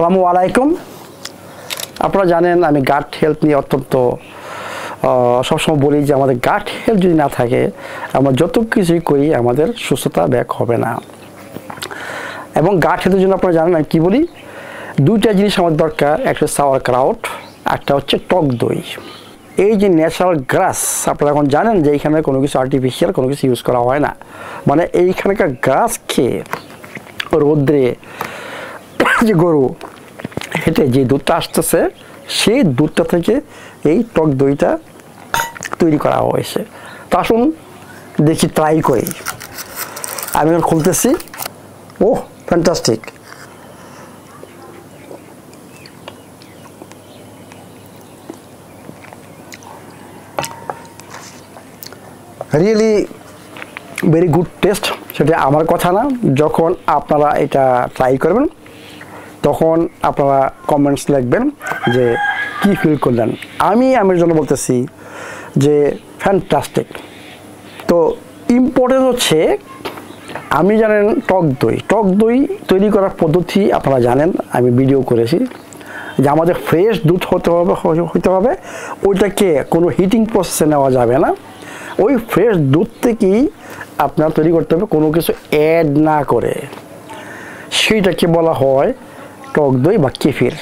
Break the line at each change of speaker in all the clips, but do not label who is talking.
আসসালামু আলাইকুম। আপনারা জানেন আমি গাট হেলথ নিয়ে অত্যন্ত সবসময় বলি যে আমাদের গাট হেলথ যদি না থাকে আমরা যত কিছুই করি আমাদের সুস্থতা ব্যাক হবে না। এবং গাট হেলথের জন্য আপনারা জানেন আমি কী বলি, দুইটা জিনিস আমার দরকার, একটা সাওয়ার ক্রাউট, একটা হচ্ছে টক দই। এই যে ন্যাচারাল গ্রাস, আপনারা এখন জানেন যে এইখানে কোনো কিছু আর্টিফিশিয়াল কোনো কিছু ইউজ করা হয় না, মানে এইখানকার গ্রাস খেয়ে রোদ্রে যে গরু হেঁটে যে দুধটা আসতেছে সেই দুধটা থেকে এই টক দইটা তৈরি করা হয়েছে। তো আসুন দেখি, ট্রাই করি। আমি এখন খুলতেছি। Oh, fantastic! Really very good taste. সেটা আমার কথা না, যখন আপনারা এটা ট্রাই করবেন তখন আপনারা কমেন্টস লিখবেন যে কী ফিল করলেন। আমি জন্য বলতেছি যে ফ্যান্টাস্টিক। তো ইম্পর্টেন্ট হচ্ছে, আমি জানেন টক দই তৈরি করার পদ্ধতি আপনারা জানেন, আমি ভিডিও করেছি যে আমাদের ফ্রেশ দুধ হতে হবে। ওইটাকে কোনো হিটিং প্রসেসে নেওয়া যাবে না, ওই ফ্রেশ দুধ থেকেই আপনার তৈরি করতে হবে, কোনো কিছু অ্যাড না করে। সেইটাকে বলা হয় টক দই বা কেফির।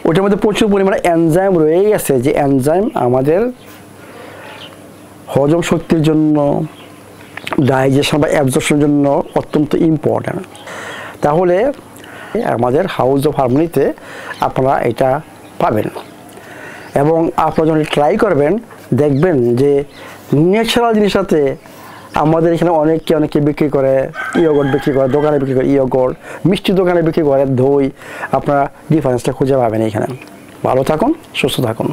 ওইটার মধ্যে প্রচুর পরিমাণে এনজাইম রয়ে গেছে, যে এনজাইম আমাদের হজম শক্তির জন্য, ডাইজেশন বা অ্যাবজর্পশনের জন্য অত্যন্ত ইম্পর্ট্যান্ট। তাহলে আমাদের হাউস অফ হারমোনিতে আপনারা এটা পাবেন, এবং আপনারা যখন ট্রাই করবেন দেখবেন যে ন্যাচারাল জিনিসটাতে আমাদের এখানে অনেকে বিক্রি করে, ইয়োগর্ট বিক্রি করে, দোকানে বিক্রি করে ইয়োগর্ট, মিষ্টি দোকানে বিক্রি করে দই, আপনারা ডিফারেন্সটা খুঁজে পাবেন এখানে। ভালো থাকুন, সুস্থ থাকুন।